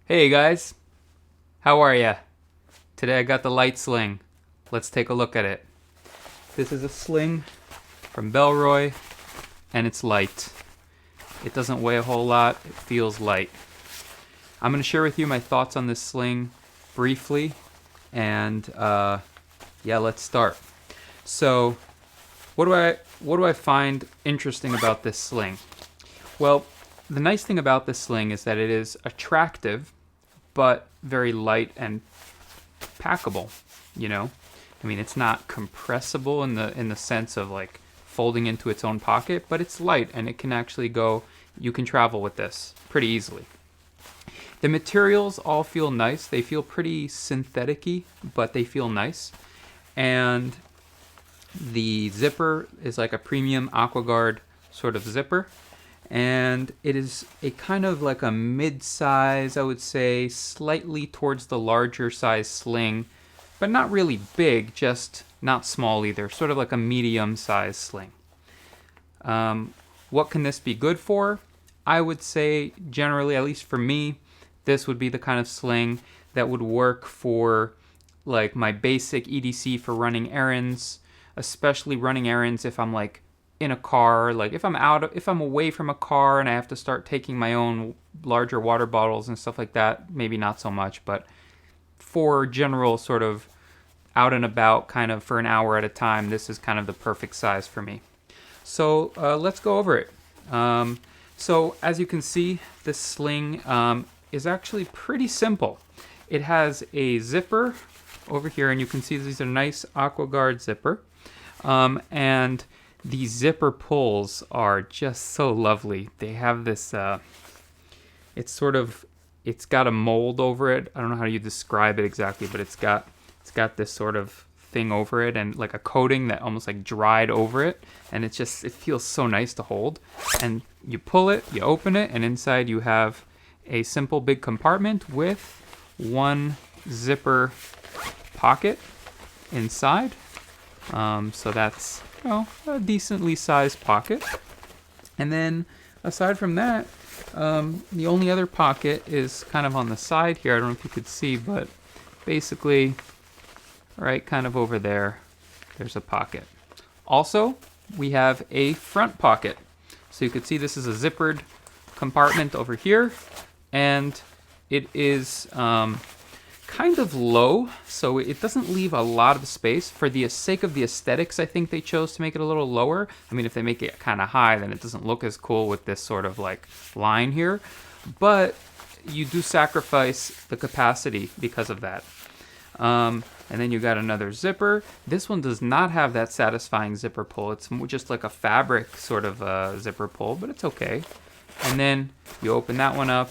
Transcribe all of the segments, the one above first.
Hey guys, how are ya? Today I got the Lite Sling. Let's take a look at it. This is a sling from Bellroy, and it's light. It doesn't weigh a whole lot, it feels light. I'm going to share with you my thoughts on this sling briefly, and yeah, let's start. So, what do I find interesting about this sling? Well, the nice thing about this sling is that it is attractive, but very light and packable. You know, I mean, it's not compressible in the sense of like folding into its own pocket, but it's light and it can actually go. You can travel with this pretty easily. The materials all feel nice. They feel pretty synthetic-y, but they feel nice. And the zipper is like a premium AquaGuard sort of zipper. And it is a kind of like a mid-size, I would say, slightly towards the larger size sling, but not really big, just not small either, sort of like a medium-sized sling. What can this be good for? I would say generally, at least for me, this would be the kind of sling that would work for like my basic EDC for running errands, especially running errands if I'm like in a car, like if I'm away from a car and I have to start taking my own larger water bottles and stuff like that, maybe not so much, but for general sort of out and about kind of for an hour at a time, this is kind of the perfect size for me. So let's go over it. So as you can see, this sling is actually pretty simple. It has a zipper over here, and you can see these are nice AquaGuard zipper. And the zipper pulls are just so lovely. They have this, it's got a mold over it. I don't know how you describe it exactly, but it's got this sort of thing over it and like a coating that almost like dried over it, and it feels so nice to hold. And you pull it, you open it, and inside you have a simple big compartment with one zipper pocket inside. So that's a decently sized pocket. And then aside from that, the only other pocket is kind of on the side here. I don't know if you could see, but basically right kind of over there, there's a pocket. Also, we have a front pocket. So you could see this is a zippered compartment over here, and it is kind of low, so it doesn't leave a lot of space. For the sake of the aesthetics, I think they chose to make it a little lower. I mean, if they make it kind of high, then it doesn't look as cool with this sort of like line here. But you do sacrifice the capacity because of that. And then you got another zipper. This one does not have that satisfying zipper pull. It's just like a fabric sort of zipper pull, but it's okay. And then you open that one up,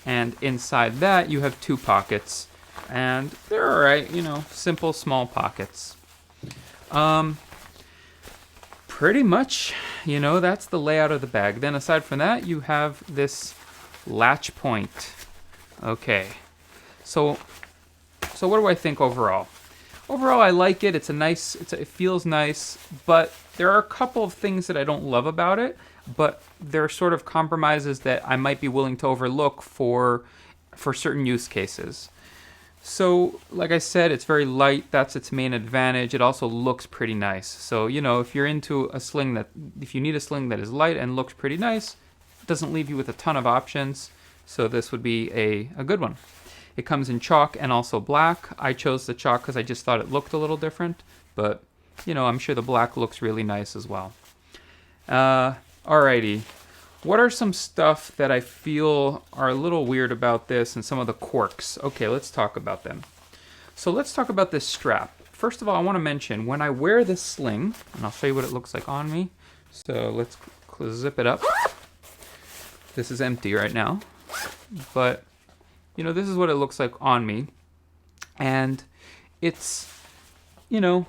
and inside that you have two pockets. And they're alright, simple small pockets. Pretty much, that's the layout of the bag. Then aside from that, you have this Latch Point. Okay, so what do I think overall? Overall, I like it. It feels nice, but there are a couple of things that I don't love about it, but they're sort of compromises that I might be willing to overlook for certain use cases. So, like I said, it's very light. That's its main advantage. It also looks pretty nice. So, if you're into if you need a sling that is light and looks pretty nice, it doesn't leave you with a ton of options. So this would be a good one. It comes in chalk and also black. I chose the chalk because I just thought it looked a little different. But, I'm sure the black looks really nice as well. Alrighty. What are some stuff that I feel are a little weird about this and some of the quirks? Okay, let's talk about them. So let's talk about this strap. First of all, I want to mention when I wear this sling, and I'll show you what it looks like on me. So let's zip it up. This is empty right now, but this is what it looks like on me. And it's, it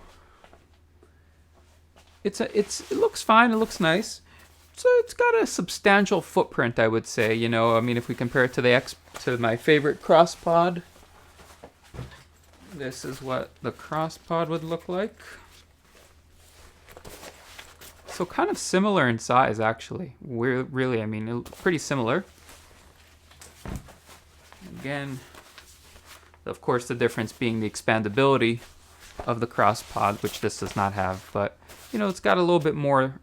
looks fine, it looks nice. So it's got a substantial footprint, I would say. I mean, if we compare it to my favorite CrossPod, this is what the CrossPod would look like. So kind of similar in size, actually. We're really, pretty similar. again. Of course, the difference being the expandability of the CrossPod, which this does not have. But, you know, it's got a little bit more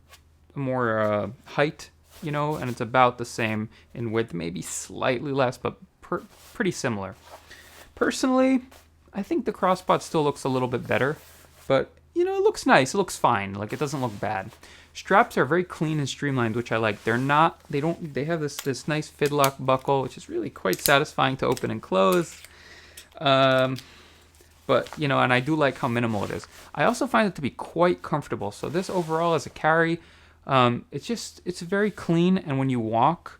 height, you know, and it's about the same in width, maybe slightly less, but pretty similar. Personally, I think the CrossPod still looks a little bit better, but, you know, it looks nice. It looks fine. Like, it doesn't look bad. Straps are very clean and streamlined, which I like. They have this nice fidlock buckle, which is really quite satisfying to open and close. But, you know, and I do like how minimal it is. I also find it to be quite comfortable. So this overall as a carry, it's very clean. And when you walk,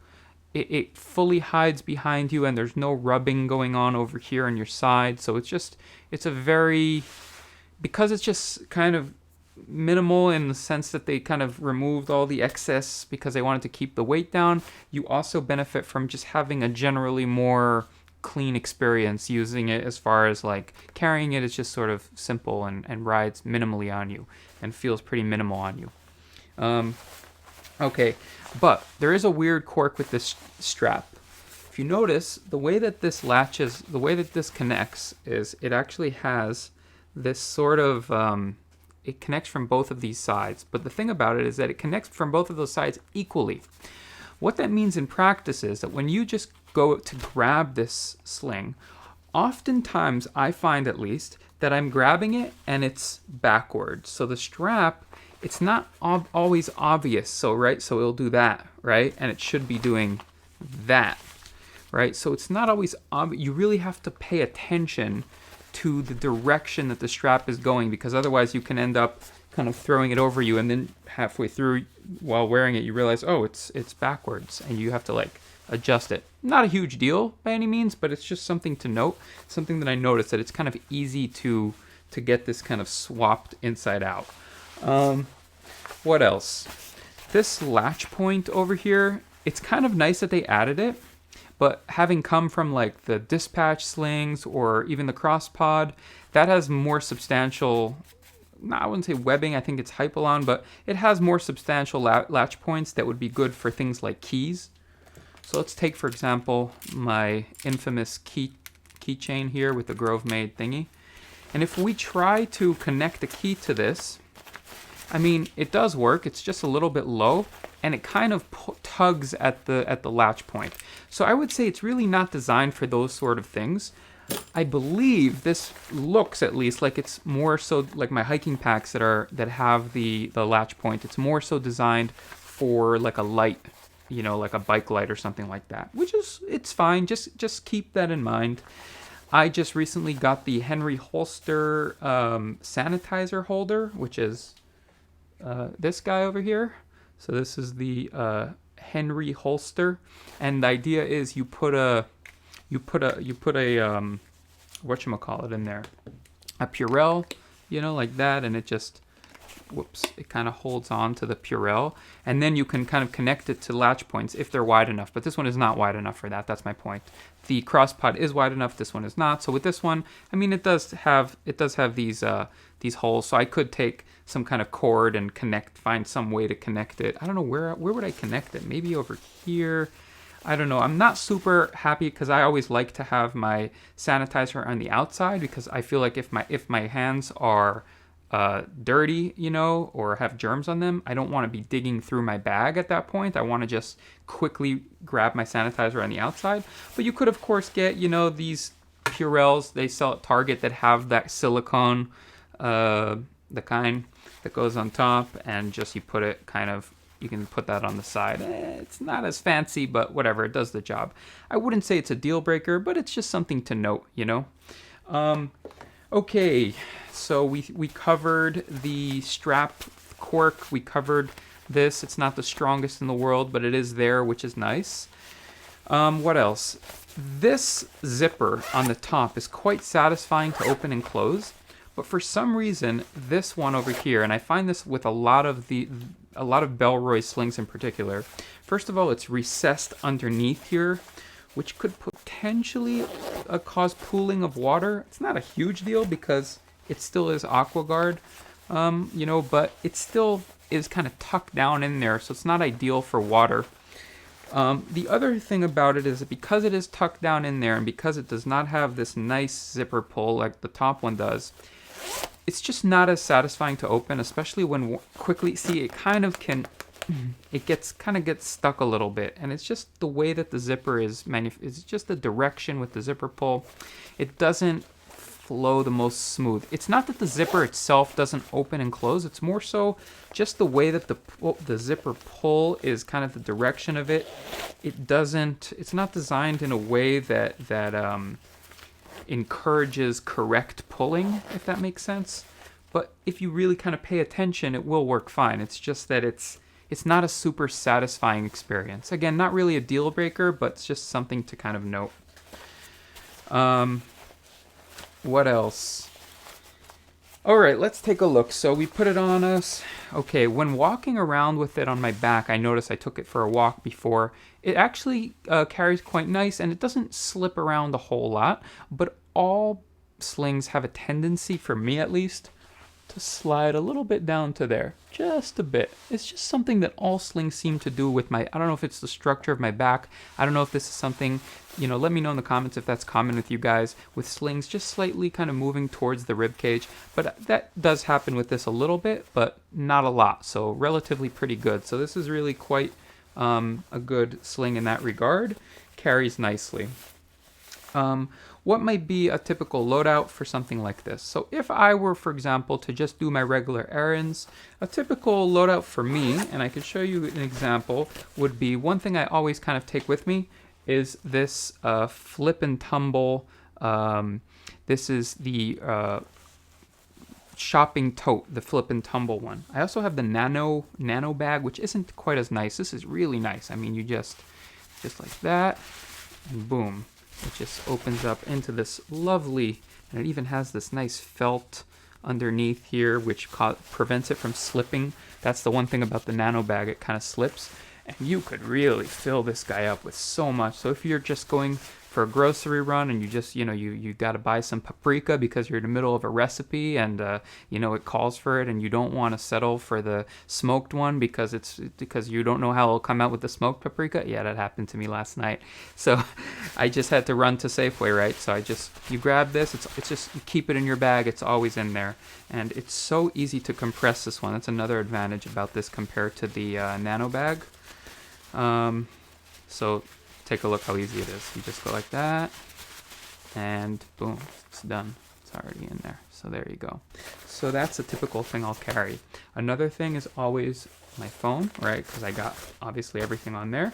it fully hides behind you and there's no rubbing going on over here on your side. So because it's just kind of minimal in the sense that they kind of removed all the excess because they wanted to keep the weight down, you also benefit from just having a generally more clean experience using it. As far as like carrying it, it's just sort of simple and rides minimally on you and feels pretty minimal on you. Okay, but there is a weird quirk with this strap. If you notice, the way that this connects is it actually has this sort of it connects from both of these sides, but the thing about it is that it connects from both of those sides equally. What that means in practice is that when you just go to grab this sling, oftentimes I find at least that I'm grabbing it and it's backwards. So the strap, it's not always obvious. So it'll do that, right? And it should be doing that, right? So it's not always obvious. You really have to pay attention to the direction that the strap is going, because otherwise you can end up kind of throwing it over you, and then halfway through while wearing it you realize, oh, it's backwards, and you have to like adjust it. Not a huge deal by any means, but it's just something to note, something that I noticed, that it's kind of easy to get this kind of swapped inside out. What else? This latch point over here, it's kind of nice that they added it. But having come from like the dispatch slings or even the CrossPod, that has more substantial, I wouldn't say webbing, I think it's Hypalon, but it has more substantial latch points that would be good for things like keys. So let's take, for example, my infamous keychain here with the Grove Made thingy. And if we try to connect the key to this, I mean, it does work. It's just a little bit low, and it kind of tugs at the latch point. So I would say it's really not designed for those sort of things. I believe this looks at least like it's more so like my hiking packs that have the latch point. It's more so designed for like a light, you know, like a bike light or something like that, which is, it's fine. Just keep that in mind. I just recently got the Henry Holster sanitizer holder, which is this guy over here. So this is the Henry Holster, and the idea is you put a whatchamacallit in there, a Purell, you know, like that, and it just, it kind of holds on to the Purell, and then you can kind of connect it to latch points if they're wide enough. But this one is not wide enough for that. That's my point. The CrossPod is wide enough. This one is not. So with this one, I mean, it does have these holes. So I could take some kind of cord and find some way to connect it. I don't know where would I connect it? Maybe over here. I don't know. I'm not super happy because I always like to have my sanitizer on the outside, because I feel like if my hands are dirty, you know, or have germs on them, I don't want to be digging through my bag at that point. I want to just quickly grab my sanitizer on the outside. But you could, of course, get, you know, these Purells they sell at Target that have that silicone, the kind that goes on top, and just you put it kind of, you can put that on the side. It's not as fancy, but whatever, it does the job. I wouldn't say it's a deal breaker, but it's just something to note, you know. Okay, so we covered the strap quirk. We covered this. It's not the strongest in the world, but it is there, which is nice. What else? This zipper on the top is quite satisfying to open and close, but for some reason, this one over here, and I find this with a lot of Bellroy slings in particular. First of all, it's recessed underneath here, which could potentially cause pooling of water. It's not a huge deal because it still is AquaGuard, you know, but it still is kind of tucked down in there, so it's not ideal for water. The other thing about it is that because it is tucked down in there and because it does not have this nice zipper pull like the top one does, it's just not as satisfying to open, especially when quickly, see, it kind of can, it gets stuck a little bit, and it's just the way that the zipper is it's just the direction with the zipper pull. It doesn't flow the most smooth. It's not that the zipper itself doesn't open and close, it's more so just the way that the zipper pull is kind of the direction of it. It's not designed in a way that encourages correct pulling, if that makes sense. But if you really kind of pay attention, it will work fine. It's just that it's not a super satisfying experience. Again, not really a deal breaker, but it's just something to kind of note. What else? All right, let's take a look. So we put it on us. Okay, when walking around with it on my back, I noticed I took it for a walk before. It actually carries quite nice, and it doesn't slip around a whole lot, but all slings have a tendency, for me at least, to slide a little bit down to there, just a bit. It's just something that all slings seem to do with my, I don't know if it's the structure of my back. I don't know if this is something, let me know in the comments if that's common with you guys, with slings just slightly kind of moving towards the rib cage. But that does happen with this a little bit, but not a lot. So relatively pretty good. So this is really quite a good sling in that regard. Carries nicely. What might be a typical loadout for something like this? So if I were, for example, to just do my regular errands, a typical loadout for me, and I could show you an example, would be one thing I always kind of take with me is this flip and tumble. This is the shopping tote, the flip and tumble one. I also have the nano bag, which isn't quite as nice. This is really nice. I mean, you just like that, and boom. It just opens up into this lovely, and it even has this nice felt underneath here, which prevents it from slipping. That's the one thing about the nano bag, it kind of slips. And you could really fill this guy up with so much. So if you're just going for a grocery run and you just, you got to buy some paprika because you're in the middle of a recipe and, it calls for it, and you don't want to settle for the smoked one because you don't know how it'll come out with the smoked paprika. Yeah, that happened to me last night. So I just had to run to Safeway, right? So you grab this, it's just, you keep it in your bag. It's always in there. And it's so easy to compress this one. That's another advantage about this compared to the nano bag. So take a look how easy it is. You just go like that, and boom, it's done. It's already in there. So there you go. So that's a typical thing I'll carry. Another thing is always my phone, right? Because I got obviously everything on there.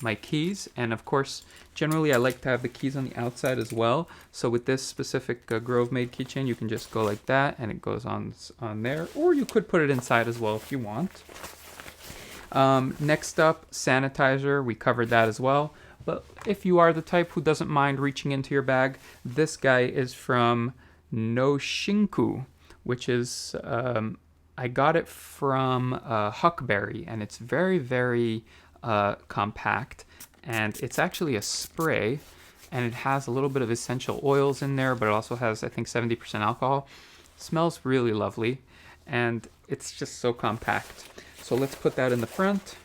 My keys, and of course, generally I like to have the keys on the outside as well. So with this specific Grove Made keychain, you can just go like that, and it goes on there. Or you could put it inside as well if you want. Next up, Sanitizer. We covered that as well. But if you are the type who doesn't mind reaching into your bag, this guy is from Noshinku, which is, I got it from Huckberry, and it's very, very compact. And it's actually a spray, and it has a little bit of essential oils in there, but it also has, I think, 70% alcohol. It smells really lovely, and it's just so compact. So let's put that in the front.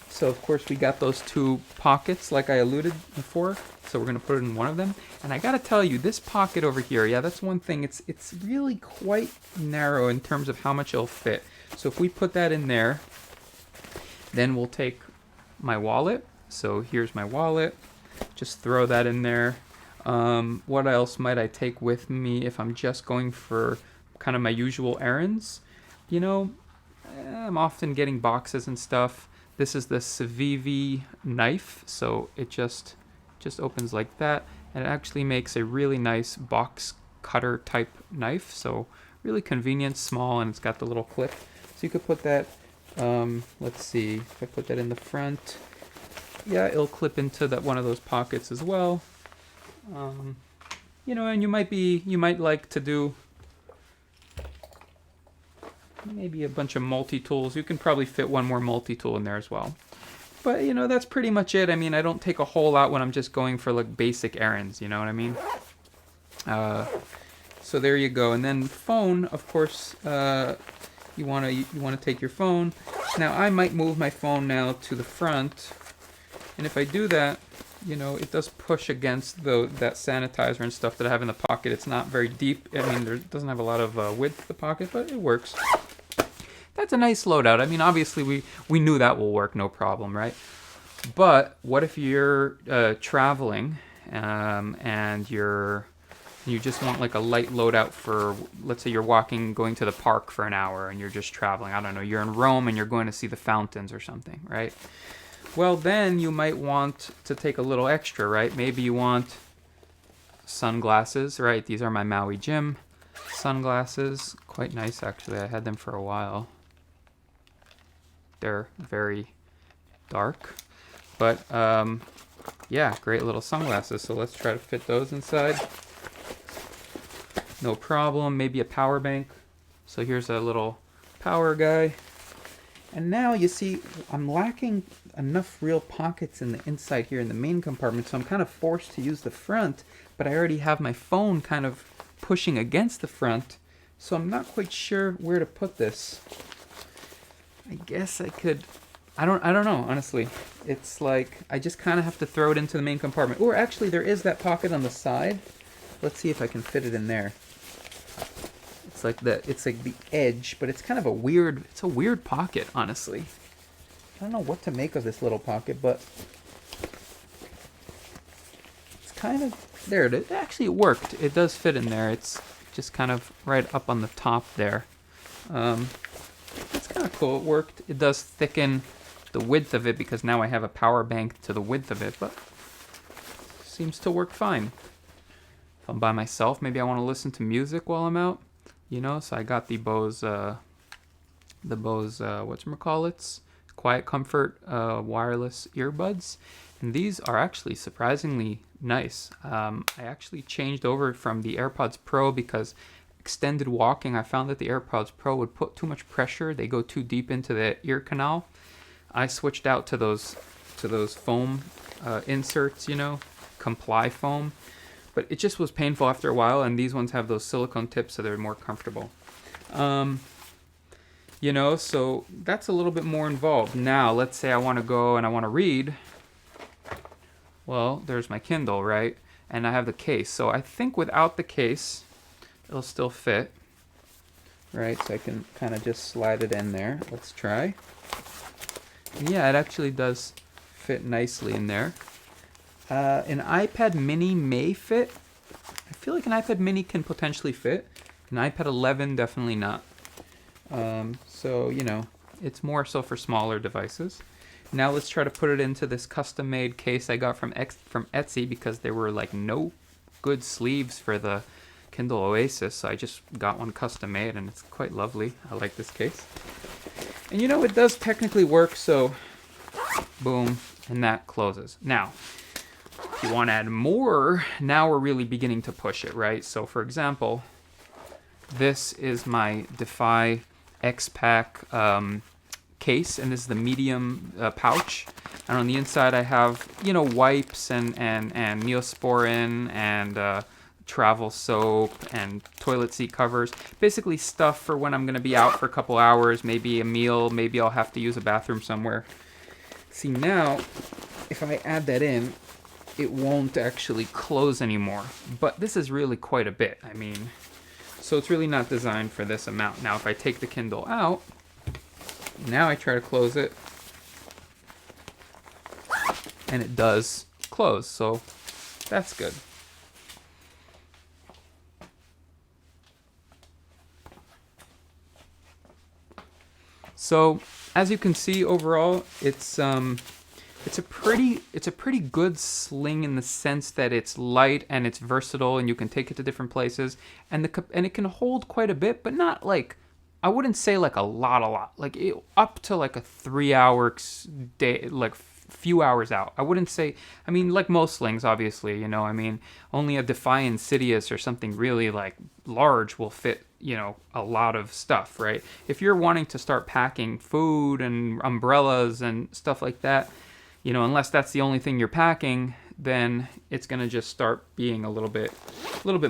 So of course we got those two pockets like I alluded before. So we're gonna put it in one of them. And I gotta tell you, this pocket over here, yeah, that's one thing. It's really quite narrow in terms of how much it'll fit. So if we put that in there, then we'll take my wallet. So here's my wallet. Just throw that in there. What else might I take with me if I'm just going for kind of my usual errands? I'm often getting boxes and stuff. This is the Civivi knife, so it just opens like that, and it actually makes a really nice box cutter type knife. So really convenient, small, and it's got the little clip. So you could put that, let's see, if I put that in the front, yeah, it'll clip into one of those pockets as well. And you might like to do maybe a bunch of multi-tools. You can probably fit one more multi-tool in there as well. But, that's pretty much it. I mean, I don't take a whole lot when I'm just going for, like, basic errands, you know what I mean? So there you go. And then phone, of course, you want to take your phone. Now I might move my phone now to the front, and if I do that, you know, it does push against that sanitizer and stuff that I have in the pocket. It's not very deep. I mean, it doesn't have a lot of width to the pocket, but it works. That's a nice loadout. I mean, obviously we knew that will work, no problem, right? But what if you're traveling and you just want like a light loadout for, let's say you're going to the park for an hour and you're just traveling. I don't know, you're in Rome and you're going to see the fountains or something, right? Well, then you might want to take a little extra, right? Maybe you want sunglasses, right? These are my Maui Jim sunglasses. Quite nice, actually. I had them for a while. They're very dark. But, yeah, great little sunglasses. So let's try to fit those inside. No problem. Maybe a power bank. So here's a little power guy. And now you see I'm lacking enough real pockets in the inside here in the main compartment, so I'm kind of forced to use the front, but I already have my phone kind of pushing against the front, so I'm not quite sure where to put this. I guess I could, I don't know, honestly. It's like I just kind of have to throw it into the main compartment. Or actually there is that pocket on the side. Let's see if I can fit it in there. It's like the edge, but it's kind of a weird pocket, honestly. I don't know what to make of this little pocket, but it's kind of, there it is. Actually, it worked. It does fit in there. It's just kind of right up on the top there. It's kind of cool. It worked. It does thicken the width of it because now I have a power bank to the width of it, but seems to work fine. If I'm by myself, maybe I want to listen to music while I'm out. You know, so I got the Bose whatchamacallits, Quiet Comfort wireless earbuds, and these are actually surprisingly nice. I actually changed over from the AirPods Pro because extended walking, I found that the AirPods Pro would put too much pressure. They go too deep into the ear canal. I switched out to those foam inserts, you know, Comply foam. But it just was painful after a while, and these ones have those silicone tips, so they're more comfortable. You know, so that's a little bit more involved. Now, let's say I want to go and I want to read. Well, there's my Kindle, right? And I have the case. So I think without the case, it'll still fit. Right, so I can kind of just slide it in there. Let's try. And yeah, it actually does fit nicely in there. An iPad mini may fit. I feel like an iPad mini can potentially fit. An iPad 11, definitely not. So, you know, it's more so for smaller devices. Now let's try to put it into this custom-made case I got from Etsy because there were like no good sleeves for the Kindle Oasis. So I just got one custom-made and it's quite lovely. I like this case. And you know, it does technically work, so boom, and that closes. Now, if you want to add more, now we're really beginning to push it, right? So for example, this is my Defy X-Pack case, and this is the medium pouch. And on the inside I have, you know, wipes and Neosporin and travel soap and toilet seat covers. Basically stuff for when I'm going to be out for a couple hours, maybe a meal, maybe I'll have to use a bathroom somewhere. See, now, if I add that in, it won't actually close anymore. But this is really quite a bit. I mean, so it's really not designed for this amount. Now, if I take the Kindle out, now I try to close it, and it does close. So that's good. So as you can see, overall, it's a pretty good sling in the sense that it's light and it's versatile and you can take it to different places, and it can hold quite a bit, but not like, I wouldn't say like a lot, like up to like a 3-hour day, like few hours out. I wouldn't say, I mean, like most slings, obviously, you know, I mean, only a Defy Insidious or something really like large will fit, you know, a lot of stuff, right? If you're wanting to start packing food and umbrellas and stuff like that, you know, unless that's the only thing you're packing, then it's going to just start being a little bit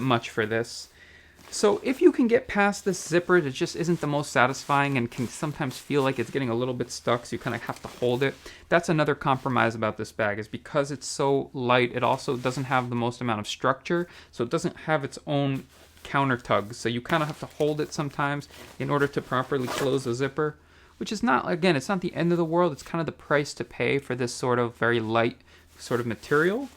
much for this. So if you can get past this zipper that just isn't the most satisfying and can sometimes feel like it's getting a little bit stuck, so you kind of have to hold it. That's another compromise about this bag, is because it's so light, it also doesn't have the most amount of structure, so it doesn't have its own counter tug. So you kind of have to hold it sometimes in order to properly close the zipper, which is not, again, it's not the end of the world. It's kind of the price to pay for this sort of very light sort of material.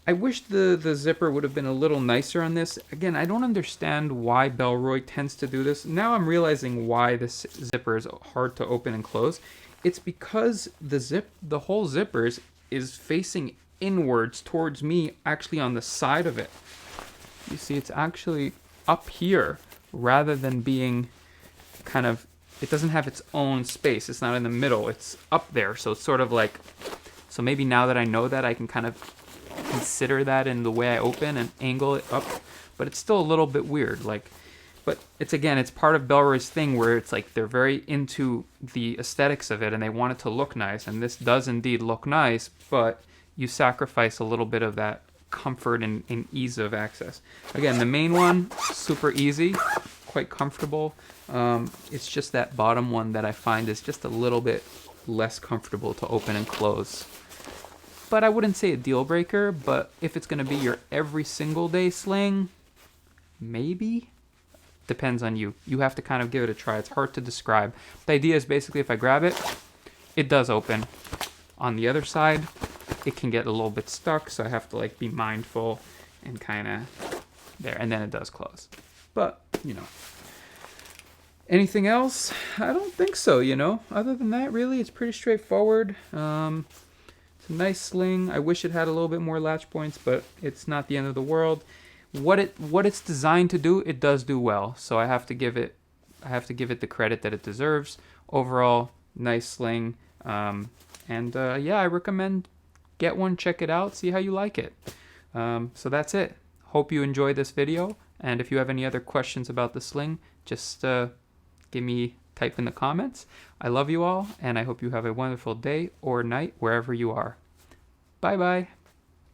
I wish the zipper would have been a little nicer on this. Again, I don't understand why Bellroy tends to do this. Now I'm realizing why this zipper is hard to open and close. It's because the whole zipper is facing inwards towards me, actually on the side of it. You see, it's actually up here rather than being kind of, it doesn't have its own space. It's not in the middle. It's up there. So it's sort of like, so maybe now that I know that, I can kind of consider that in the way I open and angle it up, but it's still a little bit weird. Like, but it's, again, it's part of Bellroy's thing where it's like they're very into the aesthetics of it and they want it to look nice, and this does indeed look nice, but you sacrifice a little bit of that comfort and ease of access. Again, the main one, super easy, quite comfortable. It's just that bottom one that I find is just a little bit less comfortable to open and close. But I wouldn't say a deal breaker, but if it's going to be your every single day sling, maybe? Depends on you. You have to kind of give it a try. It's hard to describe. The idea is basically if I grab it, it does open. On the other side, it can get a little bit stuck, so I have to like be mindful and kind of there, and then it does close. But, you know. Anything else? I don't think so, you know. Other than that, really, it's pretty straightforward. It's a nice sling. I wish it had a little bit more latch points, but it's not the end of the world. What it's designed to do, it does do well. So I have to give it the credit that it deserves. Overall, nice sling. Yeah, I recommend get one, check it out, see how you like it. So that's it. Hope you enjoyed this video, and if you have any other questions about the sling, just type in the comments. I love you all, and I hope you have a wonderful day or night wherever you are. Bye bye.